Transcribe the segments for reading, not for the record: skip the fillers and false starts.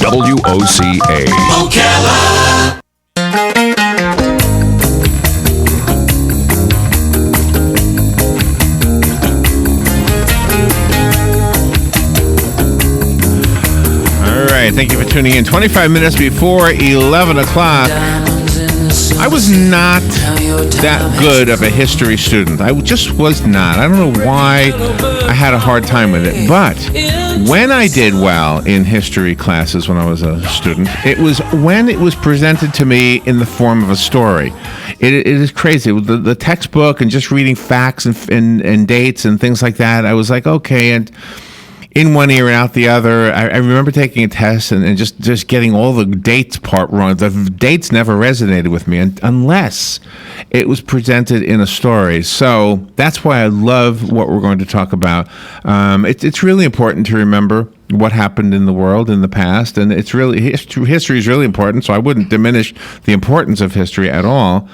WOCA. Ocala. All right, thank you for tuning in. 25 minutes before 11 o'clock. I was not that good of a history student. I just was not. I don't know why I had a hard time with it. But when I did well in history classes when I was a student, it was when it was presented to me in the form of a story. It is crazy. The textbook and just reading facts and dates and things like that, I was like, okay, and in one ear and out the other. I remember taking a test and just getting all the dates part wrong. The dates never resonated with me unless it was presented in a story. So that's why I love what we're going to talk about. It's really important to remember what happened in the world in the past, and it's really history is really important. So I wouldn't diminish the importance of history at all.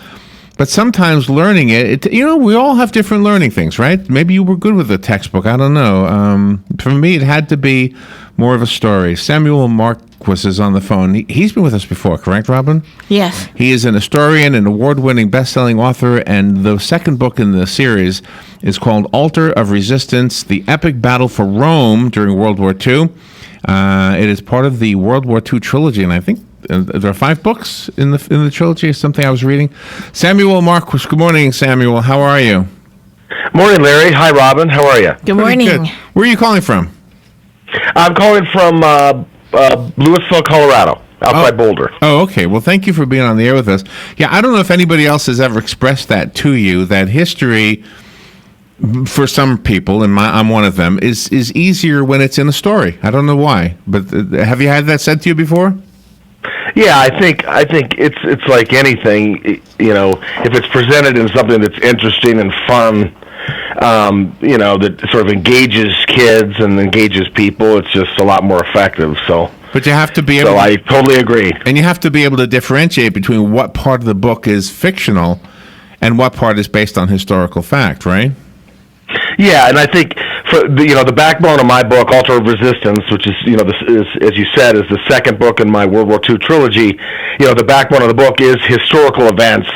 But sometimes learning we all have different learning things, right? Maybe you were good with the textbook. I don't know. For me, it had to be more of a story. Samuel Marquis is on the phone. He's been with us before, correct, Robin? Yes. He is an historian, an award-winning best-selling author, and the second book in the series is called Altar of Resistance, The Epic Battle for Rome During World War II. It is part of the World War II trilogy, and I think there are 5 books in the trilogy, something I was reading. Samuel Marquis, good morning, Samuel. How are you? Morning, Larry. Hi, Robin. How are you? Good morning. Good. Where are you calling from? I'm calling from Louisville, Colorado, outside Boulder. Oh, okay. Well, thank you for being on the air with us. Yeah, I don't know if anybody else has ever expressed that to you, that history, for some people, and I'm one of them, is easier when it's in a story. I don't know why, but have you had that said to you before? Yeah, I think it's like anything, if it's presented in something that's interesting and fun, that sort of engages kids and engages people, it's just a lot more effective. So, but you have to be able. So I totally agree. And you have to be able to differentiate between what part of the book is fictional and what part is based on historical fact, right? Yeah, and I think for the backbone of my book, Altar of Resistance, which is as you said, is the second book in my World War II trilogy. The backbone of the book is historical events.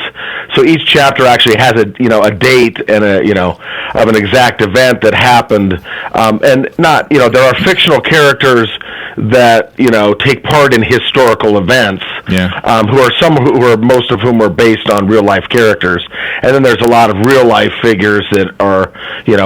So each chapter actually has a date and of an exact event that happened, and not there are fictional characters that take part in historical events. Yeah. Who are most of whom are based on real life characters, and then there's a lot of real life figures that are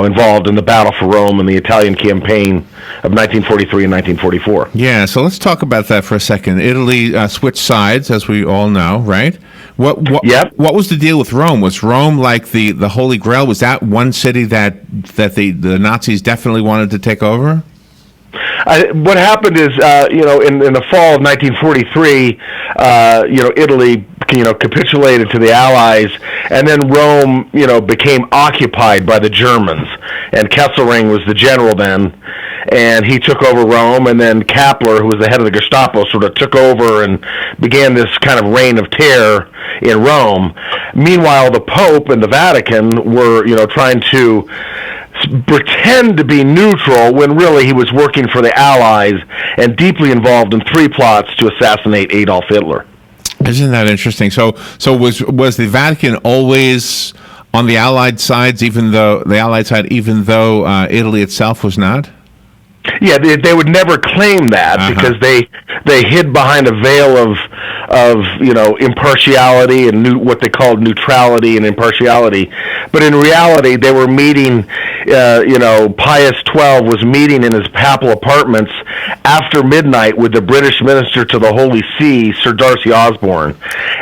involved in the Battle for Rome and the Italian campaign of 1943 and 1944. Yeah, so let's talk about that for a second. Italy switched sides, as we all know, right? What was the deal with Rome? Was Rome like the Holy Grail? Was that one city that the Nazis definitely wanted to take over? What happened is, in the fall of 1943, Italy, capitulated to the Allies, and then Rome, became occupied by the Germans, and Kesselring was the general then, and he took over Rome, and then Kappler, who was the head of the Gestapo, sort of took over and began this kind of reign of terror in Rome. Meanwhile, the Pope and the Vatican were, trying to pretend to be neutral when really he was working for the Allies and deeply involved in 3 plots to assassinate Adolf Hitler. Isn't that interesting? So was the Vatican always on the Allied side, even though Italy itself was not? Yeah, they would never claim that because they hid behind a veil of impartiality and what they called neutrality and impartiality. But in reality, they were meeting. Pius XII was meeting in his papal apartments after midnight with the British minister to the Holy See, Sir Darcy Osborne,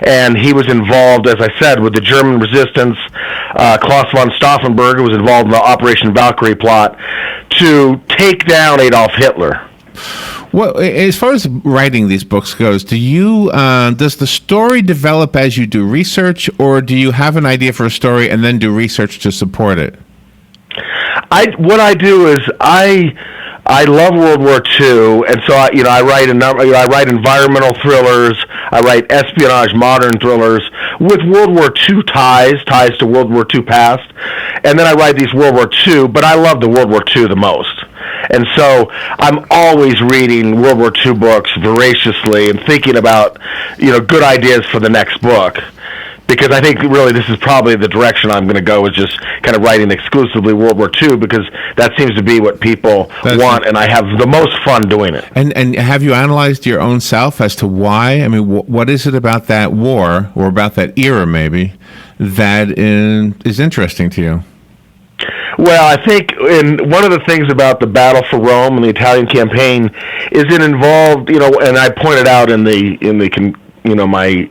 and he was involved, as I said, with the German resistance. Klaus von Stauffenberg was involved in the Operation Valkyrie plot to take down Adolf Hitler. Well, as far as writing these books goes, does the story develop as you do research, or do you have an idea for a story and then do research to support it? What I do is I love World War II, and so I write I write environmental thrillers, I write espionage modern thrillers with World War II ties to World War II past, and then I write these World War II. But I love the World War II the most. And so I'm always reading World War II books voraciously and thinking about, good ideas for the next book. Because I think really this is probably the direction I'm going to go, is just kind of writing exclusively World War II, because that seems to be what people want, and I have the most fun doing it. And have you analyzed your own self as to why? I mean, what is it about that war, or about that era maybe, that is interesting to you? Well, I think one of the things about the Battle for Rome and the Italian campaign is it involved, and I pointed out in my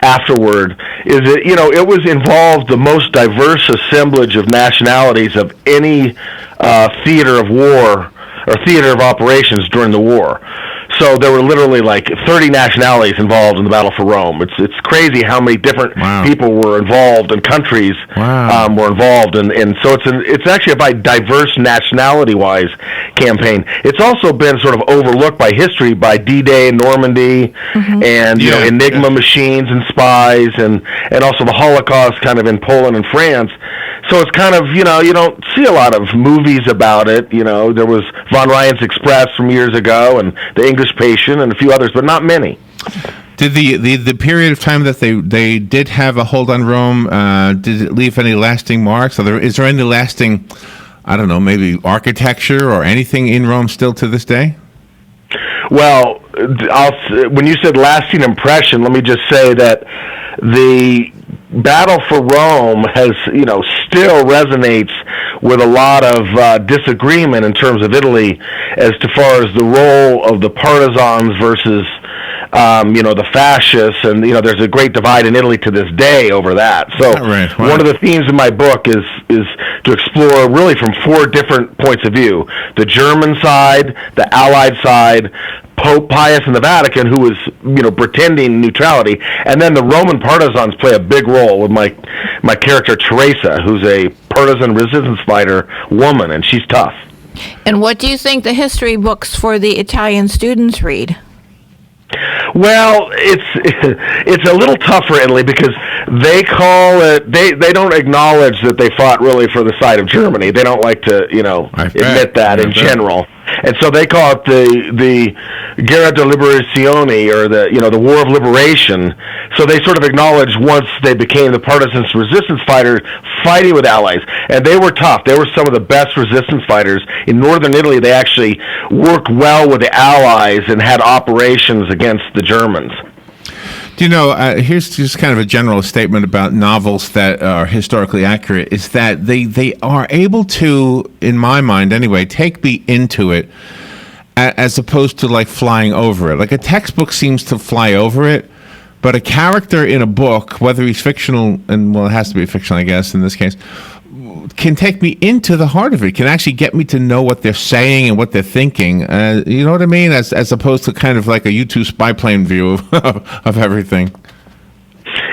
afterword, is that, it was involved the most diverse assemblage of nationalities of any theater of war or theater of operations during the war. So there were literally like 30 nationalities involved in the Battle for Rome. It's crazy how many different people were involved, and countries were involved, and so it's actually a diverse nationality-wise campaign. It's also been sort of overlooked by history, by D-Day and Normandy, and Enigma machines and spies, and also the Holocaust kind of in Poland and France. So it's kind of, you don't see a lot of movies about it. There was Von Ryan's Express from years ago, and The English Patient, and a few others, but not many. Did the period of time that they did have a hold on Rome, did it leave any lasting marks? Is there any lasting, I don't know, maybe architecture or anything in Rome still to this day? Well, when you said lasting impression, let me just say that the Battle for Rome has, still resonates with a lot of disagreement in terms of Italy as far as the role of the partisans versus, the fascists, and there's a great divide in Italy to this day over that. So one of the themes of my book is to explore really from 4 different points of view: the German side, the Allied side, Pope Pius and the Vatican, who was, pretending neutrality, and then the Roman partisans play a big role with my character Teresa, who's a partisan resistance fighter woman, and she's tough. And what do you think the history books for the Italian students read? Well, it's a little tough for Italy, because they call it, they don't acknowledge that they fought really for the side of Germany. They don't like to, admit that in general. And so they call it the Guerra di Liberazione, or the War of Liberation. So they sort of acknowledge once they became the partisans resistance fighters fighting with allies. And they were tough. They were some of the best resistance fighters. In northern Italy, they actually worked well with the allies and had operations against the Germans. Do you know, here's just kind of a general statement about novels that are historically accurate, is that they are able to, in my mind anyway, take me into it as opposed to like flying over it. Like a textbook seems to fly over it, but a character in a book, whether he's fictional, and well, it has to be fictional, I guess, in this case, can take me into the heart of it, can actually get me to know what they're saying and what they're thinking. You know what I mean? As opposed to kind of like a U-2 spy plane view of everything.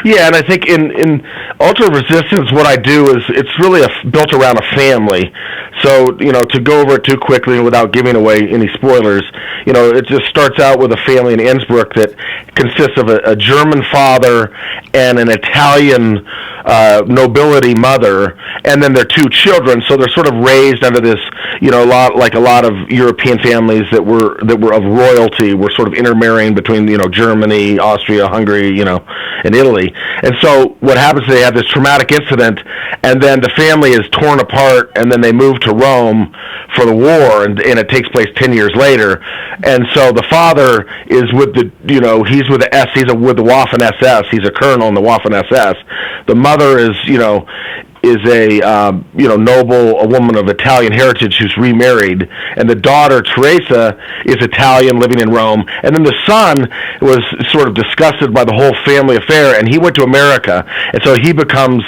Yeah, and I think in Ultra Resistance, what I do is it's really built around a family. So, to go over it too quickly and without giving away any spoilers, it just starts out with a family in Innsbruck that consists of a German father and an Italian nobility mother, and then their 2 children. So they're sort of raised under this, a lot of European families that were of royalty were sort of intermarrying between, Germany, Austria, Hungary, and Italy. And so what happens is they have this traumatic incident, and then the family is torn apart, and then they move to Rome for the war, and it takes place 10 years later. And so the father is with he's with the with the Waffen SS. He's a colonel in the Waffen SS. The mother is, is a a woman of Italian heritage who's remarried, and the daughter Teresa is Italian, living in Rome. And then the son was sort of disgusted by the whole family affair, and he went to America, and so he becomes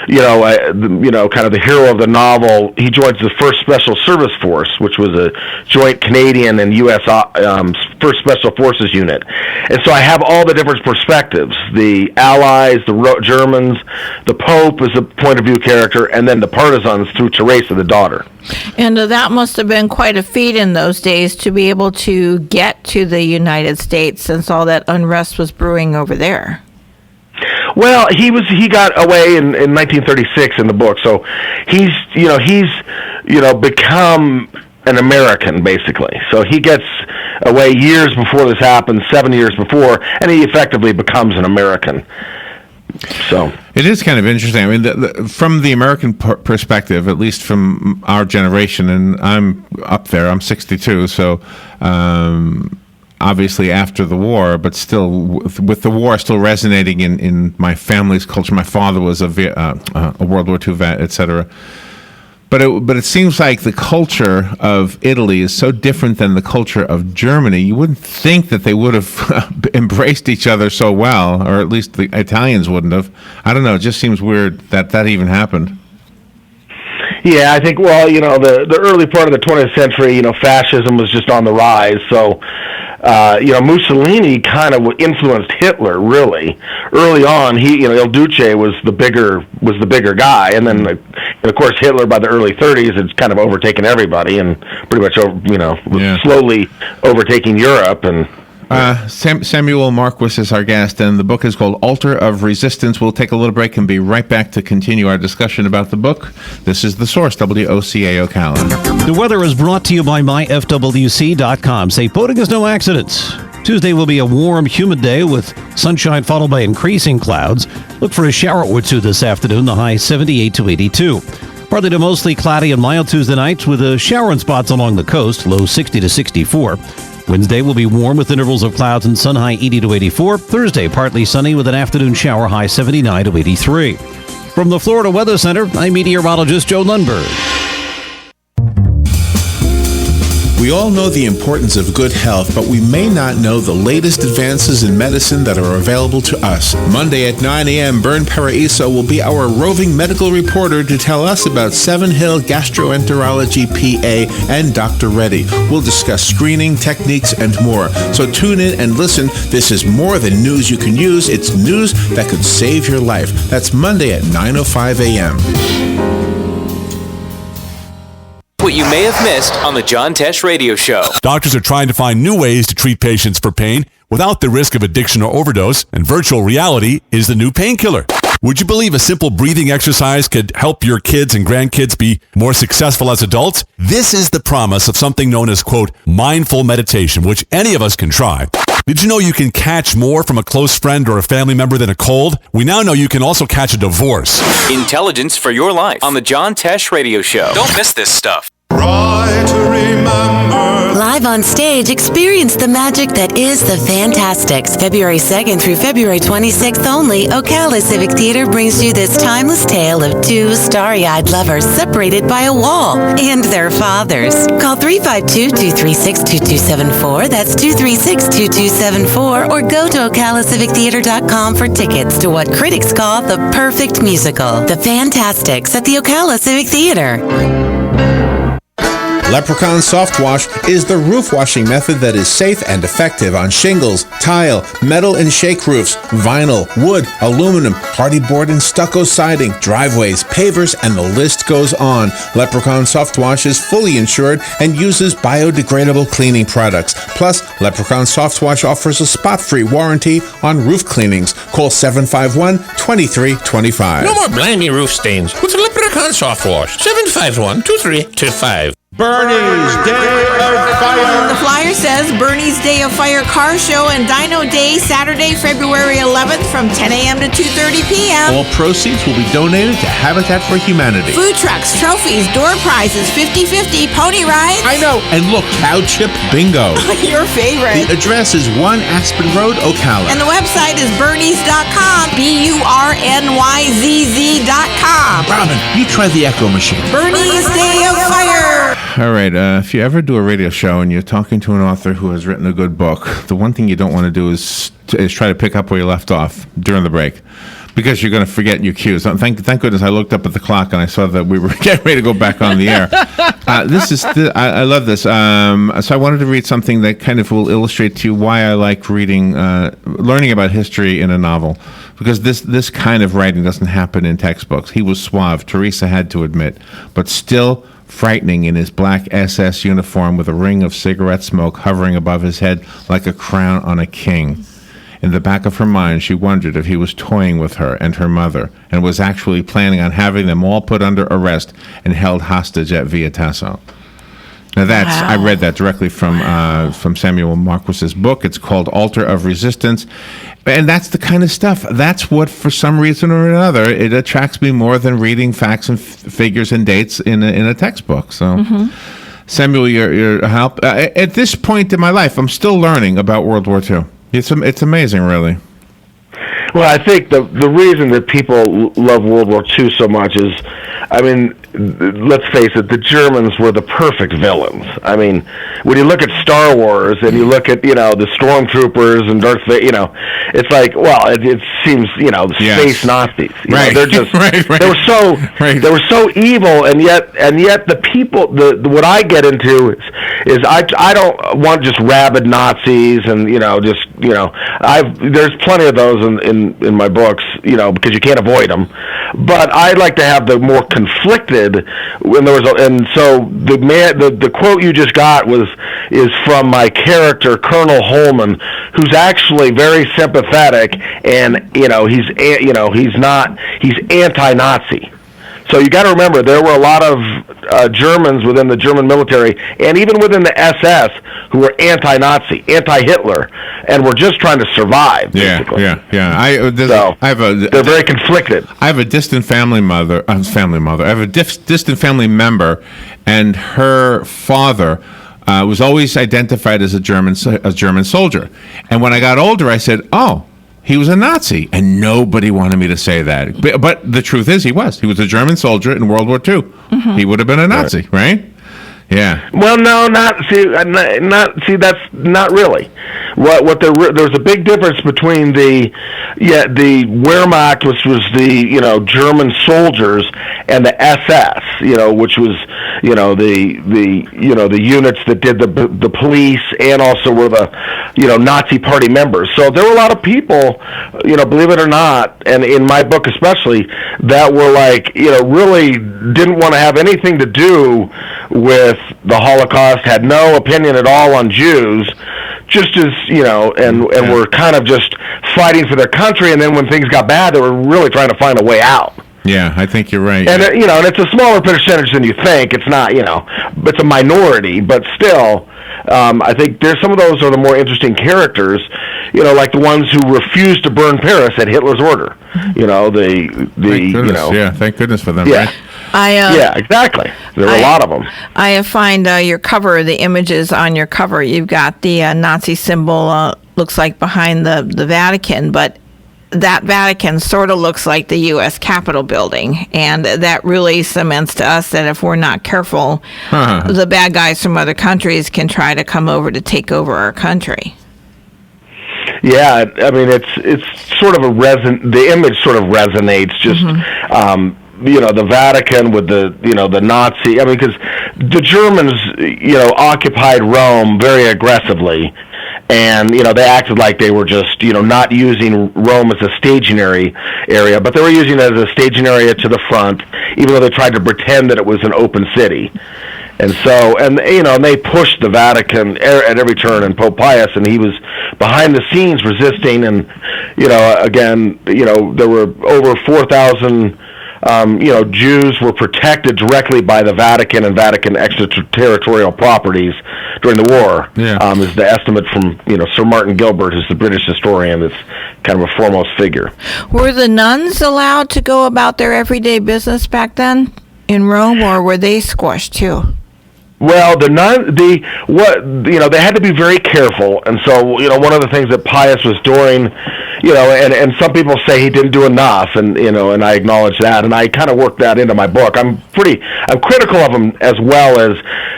kind of the hero of the novel. He joins the 1st Special Service Force, which was a joint Canadian and U.S. 1st Special Forces unit. And so I have all the different perspectives: the Allies, the Germans, the Pope is a point of view character, and then the partisans through Teresa, the daughter. And that must have been quite a feat in those days to be able to get to the United States, since all that unrest was brewing over there. Well, he got away in 1936 in the book, so he's become an American, basically. So he gets away years before this happens, 7 years before, and he effectively becomes an American. So it is kind of interesting. I mean, from the American perspective, at least from our generation, and I'm up there, I'm 62, so obviously after the war, but still with the war still resonating in my family's culture. My father was a World War II vet, etc. But it seems like the culture of Italy is so different than the culture of Germany. You wouldn't think that they would have embraced each other so well, or at least the Italians wouldn't have. I don't know. It just seems weird that even happened. Yeah, I think, well, the early part of the 20th century, fascism was just on the rise. So, Mussolini kind of influenced Hitler, really. Early on, Il Duce was the bigger guy. And then, of course, Hitler, by the early 30s, had kind of overtaken everybody and pretty much, slowly overtaking Europe. And Samuel Marquis is our guest, and the book is called Altar of Resistance. We'll take a little break and be right back to continue our discussion about the book. This is The Source, WOCA Ocala. The weather is brought to you by myfwc.com. Safe boating is no accidents. Tuesday will be a warm, humid day with sunshine followed by increasing clouds. Look for a shower or two this afternoon, the high 78 to 82. Partly to mostly cloudy and mild Tuesday nights with a shower in spots along the coast, low 60 to 64. Wednesday will be warm with intervals of clouds and sun, high 80 to 84. Thursday, partly sunny with an afternoon shower, high 79 to 83. From the Florida Weather Center, I'm meteorologist Joe Lundberg. We all know the importance of good health, but we may not know the latest advances in medicine that are available to us. Monday at 9 a.m., Bern Paraiso will be our roving medical reporter to tell us about Seven Hill Gastroenterology PA and Dr. Reddy. We'll discuss screening, techniques, and more. So tune in and listen. This is more than news you can use. It's news that could save your life. That's Monday at 9:05 a.m. What you may have missed on the John Tesh Radio Show. Doctors are trying to find new ways to treat patients for pain without the risk of addiction or overdose, and virtual reality is the new painkiller. Would you believe a simple breathing exercise could help your kids and grandkids be more successful as adults? This is the promise of something known as, quote, mindful meditation, which any of us can try. Did you know you can catch more from a close friend or a family member than a cold? We now know you can also catch a divorce. Intelligence for your life on the John Tesh Radio Show. Don't miss this stuff. Right to remember. Live on stage, experience the magic that is the Fantastics. February 2nd through February 26th only, Ocala Civic Theater brings you this timeless tale of two starry-eyed lovers separated by a wall and their fathers. Call 352-236-2274. That's 236-2274. Or go to OcalaCivicTheater.com for tickets to what critics call the perfect musical, The Fantastics at the Ocala Civic Theater. Leprechaun Soft Wash is the roof washing method that is safe and effective on shingles, tile, metal and shake roofs, vinyl, wood, aluminum, hardy board and stucco siding, driveways, pavers, and the list goes on. Leprechaun Soft Wash is fully insured and uses biodegradable cleaning products. Plus, Leprechaun Soft Wash offers a spot-free warranty on roof cleanings. Call 751-2325. No more blimey roof stains with Leprechaun Soft Wash. 751-2325. Bernie's Day of Fire. The flyer says Bernie's Day of Fire Car Show and Dino Day, Saturday, February 11th from 10 a.m. to 2:30 p.m. All proceeds will be donated to Habitat for Humanity. Food trucks, trophies, door prizes, 50-50, pony rides. I know. And look, cow chip bingo. Your favorite. The address is 1 Aspen Road, Ocala. And the website is Bernies.com, BURNYZZ.com. Robin, you try the Echo machine. Bernie's Day of Fire. All right, if you ever do a radio show and you're talking to an author who has written a good book, the one thing you don't want to do is try to pick up where you left off during the break, because you're going to forget your cues. Thank goodness I looked up at the clock and I saw that we were getting ready to go back on the air. I love this. So I wanted to read something that kind of will illustrate to you why I like learning about history in a novel, because this kind of writing doesn't happen in textbooks. He was suave, Teresa had to admit, but still frightening in his black SS uniform with a ring of cigarette smoke hovering above his head like a crown on a king. In the back of her mind, she wondered if he was toying with her and her mother and was actually planning on having them all put under arrest and held hostage at Via Tasso. Now I read that directly from Samuel Marquis's book. It's called Altar of Resistance. And that's the kind of stuff. That's what, for some reason or another, it attracts me more than reading facts and figures and dates in a textbook. So, Samuel, your help. At this point in my life, I'm still learning about World War II. It's amazing, really. Well, I think the reason that people love World War II so much is, I mean, let's face it, the Germans were the perfect villains. I mean, when you look at Star Wars and you look at, the stormtroopers and Darth Vader, it's like, well, it seems, space Nazis. They're just they were so evil, and yet the people, what I get into is I don't want just rabid Nazis and there's plenty of those in my books, because you can't avoid them. But I like to have the more conflicted. So the quote you just got is from my character Colonel Holman, who's actually very sympathetic, and he's anti-Nazi. So you got to remember, there were a lot of Germans within the German military, and even within the SS, who were anti-Nazi, anti-Hitler, and were just trying to survive. Basically. Yeah. They're very conflicted. I have a distant family mother. I have a distant family member, and her father was always identified as a German soldier. And when I got older, I said, "Oh, he was a Nazi," and nobody wanted me to say that. But the truth is, he was. He was a German soldier in World War II. He would have been a Nazi, right? Yeah. Well, no, that's not really. There's a big difference between the Wehrmacht, which was the German soldiers, and the SS, which was the units that did the police and also were the Nazi Party members. So there were a lot of people, believe it or not, and in my book especially, that were like really didn't want to have anything to do with the Holocaust, had no opinion at all on Jews, just as and were kind of just fighting for their country. And then when things got bad, they were really trying to find a way out. Yeah, I think you're right. And and it's a smaller percentage than you think. It's not, it's a minority, but still, I think there's some of those are the more interesting characters, like the ones who refused to burn Paris at Hitler's order. Thank goodness for them. Yeah. Right? Yeah, exactly. There are a lot of them. I find your cover, the images on your cover, you've got the Nazi symbol, looks like behind the Vatican, but that Vatican sort of looks like the U.S. Capitol building, and that really cements to us that if we're not careful, the bad guys from other countries can try to come over to take over our country. Yeah, I mean, it's sort of the image sort of resonates, just, the Vatican with the Nazi, I mean, because the Germans, occupied Rome very aggressively, and, they acted like they were just, not using Rome as a staging area, but they were using it as a staging area to the front, even though they tried to pretend that it was an open city. And so, and they pushed the Vatican at every turn, and Pope Pius, and he was behind the scenes resisting, and, again, there were over 4,000 Jews were protected directly by the Vatican and Vatican extraterritorial properties during the war. Yeah. Is the estimate from Sir Martin Gilbert, who's the British historian that's kind of a foremost figure. Were the nuns allowed to go about their everyday business back then in Rome, or were they squashed too? Well, they had to be very careful, and so one of the things that Pius was doing, and some people say he didn't do enough, and and I acknowledge that, and I kind of worked that into my book. I'm critical of him as well as,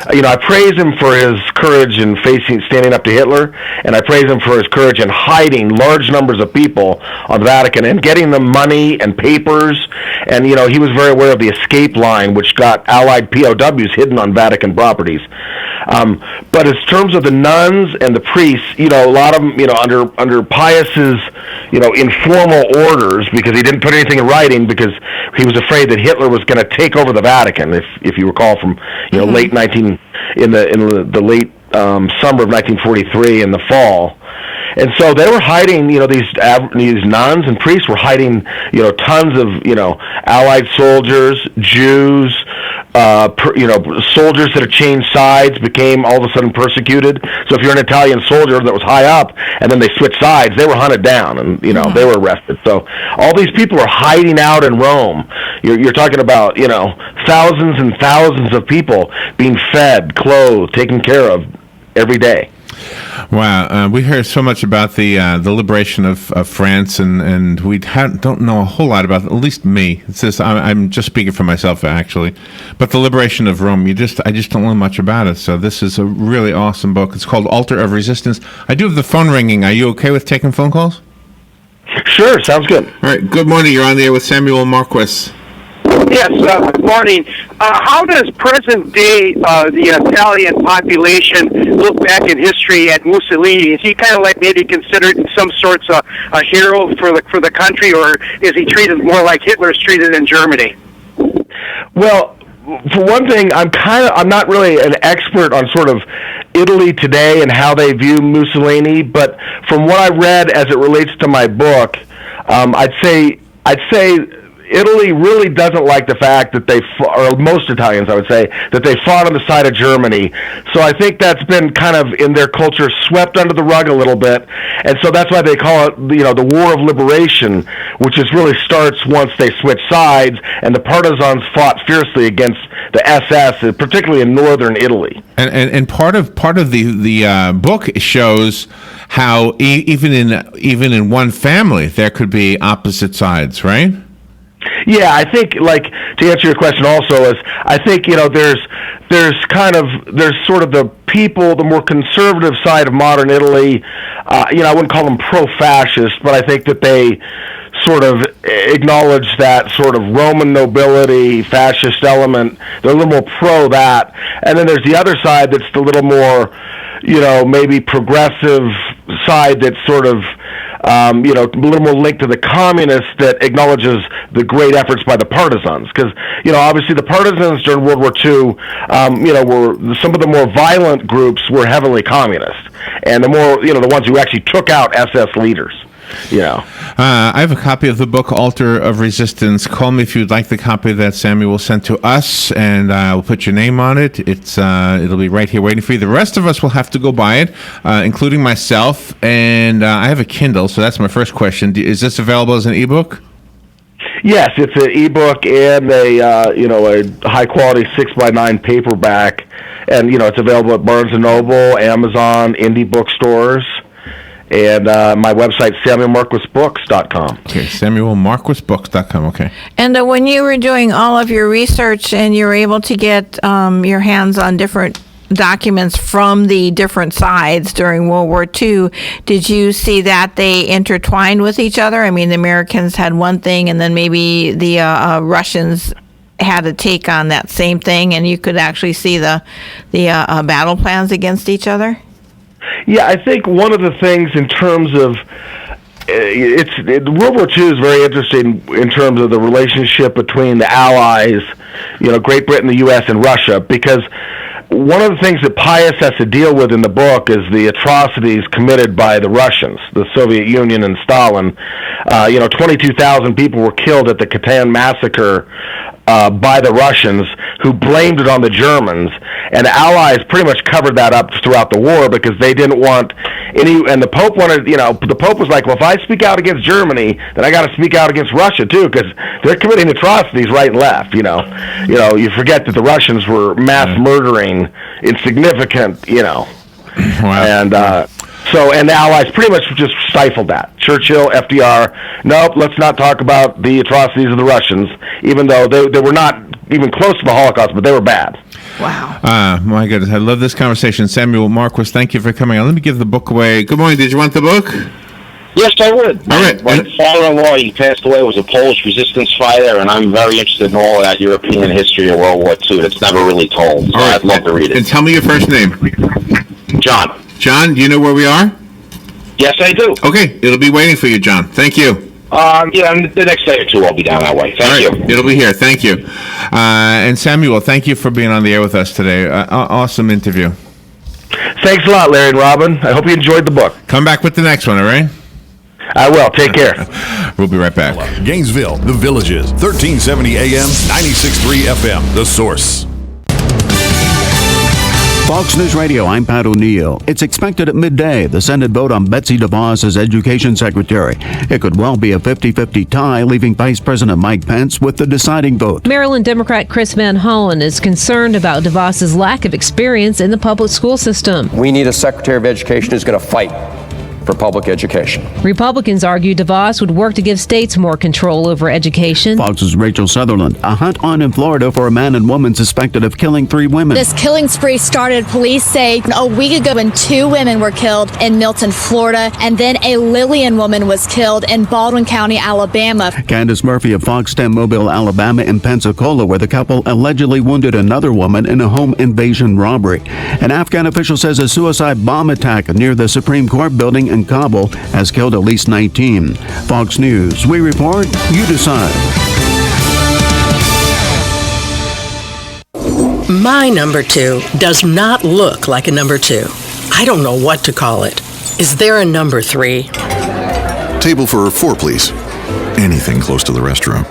I praise him for his courage in standing up to Hitler, and I praise him for his courage in hiding large numbers of people on the Vatican and getting them money and papers, and he was very aware of the escape line, which got Allied POWs hidden on Vatican properties. But in terms of the nuns and the priests, a lot of them, under Pius's, informal orders, because he didn't put anything in writing, because he was afraid that Hitler was going to take over the Vatican. If you recall from, late summer of 1943 in the fall. And so they were hiding, these nuns and priests were hiding, tons of, Allied soldiers, Jews, soldiers that had changed sides became all of a sudden persecuted. So if you're an Italian soldier that was high up and then they switched sides, they were hunted down and, they were arrested. So all these people are hiding out in Rome. You're talking about, thousands and thousands of people being fed, clothed, taken care of every day. Wow, we hear so much about the liberation of France, and we don't know a whole lot about, at least me. It's just, I'm just speaking for myself, actually. But the liberation of Rome, I just don't know much about it. So this is a really awesome book. It's called Altar of Resistance. I do have the phone ringing. Are you okay with taking phone calls? Sure, sounds good. All right, good morning. You're on the air with Samuel Marquis. Yes, good morning. How does present-day the Italian population look back in history at Mussolini? Is he kind of like maybe considered in some sorts a hero for the country, or is he treated more like Hitler's treated in Germany? Well, for one thing, I'm not really an expert on sort of Italy today and how they view Mussolini, but from what I read as it relates to my book, I'd say Italy really doesn't like the fact that or most Italians, I would say, that they fought on the side of Germany. So I think that's been kind of in their culture swept under the rug a little bit. And so that's why they call it, the War of Liberation, which really starts once they switch sides and the partisans fought fiercely against the SS, particularly in northern Italy. And part of the book shows how even in one family there could be opposite sides, right? Yeah, I think, to answer your question also, is I think, there's sort of the people, the more conservative side of modern Italy, I wouldn't call them pro-fascist, but I think that they sort of acknowledge that sort of Roman nobility, fascist element. They're a little more pro that. And then there's the other side that's a little more, maybe progressive side that's sort of, a little more linked to the communists that acknowledges the great efforts by the partisans. Because, obviously the partisans during World War II, were some of the more violent groups were heavily communist. And the more, the ones who actually took out SS leaders. I have a copy of the book Altar of Resistance. Call me if you'd like the copy that Samuel sent to us, and we'll put your name on it. It'll be right here waiting for you. The rest of us will have to go buy it, including myself. And I have a Kindle, so that's my first question. Is this available as an ebook? Yes, it's an ebook and a high quality 6x9 paperback, and it's available at Barnes and Noble, Amazon, indie bookstores. And my website, SamuelMarquisBooks.com. Okay, SamuelMarquisBooks.com, okay. And when you were doing all of your research and you were able to get your hands on different documents from the different sides during World War II, did you see that they intertwined with each other? I mean, the Americans had one thing, and then maybe the Russians had a take on that same thing, and you could actually see the battle plans against each other? Yeah, I think one of the things in terms of World War II is very interesting in terms of the relationship between the Allies, Great Britain, the U.S., and Russia, because one of the things that Pius has to deal with in the book is the atrocities committed by the Russians, the Soviet Union and Stalin. 22,000 people were killed at the Katyn massacre by the Russians, who blamed it on the Germans, and the Allies pretty much covered that up throughout the war because they didn't want any. And the Pope wanted, the Pope was like, well, if I speak out against Germany, then I got to speak out against Russia too, because they're committing atrocities right and left. You you forget that the Russians were mass murdering insignificant, Wow. And and the Allies pretty much just stifled that. Churchill, FDR, nope, let's not talk about the atrocities of the Russians, even though they were not even close to the Holocaust, but they were bad. Wow. My goodness, I love this conversation. Samuel Marquis, thank you for coming on. Let me give the book away. Good morning. Did you want the book? Yes, I would. All right. My father-in-law, he passed away, was a Polish resistance fighter, and I'm very interested in all that European history of World War II. It's never really told, so I'd love to read it. And tell me your first name. John. John, do you know where we are? Yes, I do. Okay, it'll be waiting for you, John. Thank you. The next day or two I'll be down that way. Thank you. It'll be here. Thank you. And Samuel, thank you for being on the air with us today. Awesome interview. thanks a lot, Larry and Robin. I hope you enjoyed the book. Come back with the next one, all right? I will. Take care. We'll be right back. Gainesville, The Villages, 1370 AM, 96.3 FM, The Source. Fox News Radio, I'm Pat O'Neill. It's expected at midday, the Senate vote on Betsy DeVos as Education Secretary. It could well be a 50-50 tie, leaving Vice President Mike Pence with the deciding vote. Maryland Democrat Chris Van Hollen is concerned about DeVos's lack of experience in the public school system. We need a Secretary of Education who's going to fight for public education. Republicans argue DeVos would work to give states more control over education. Fox's Rachel Sutherland. A hunt on in Florida for a man and woman suspected of killing 3 women. This killing spree started, police say, a week ago when 2 women were killed in Milton, Florida, and then a Lillian woman was killed in Baldwin County, Alabama. Candace Murphy of Fox 10 Mobile, Alabama, and Pensacola, where the couple allegedly wounded another woman in a home invasion robbery. An Afghan official says a suicide bomb attack near the Supreme Court building in Kabul has killed at least 19. Fox News, we report, you decide. My number 2 does not look like a number 2. I don't know what to call it. Is there a number 3? Table for 4, please. Anything close to the restroom.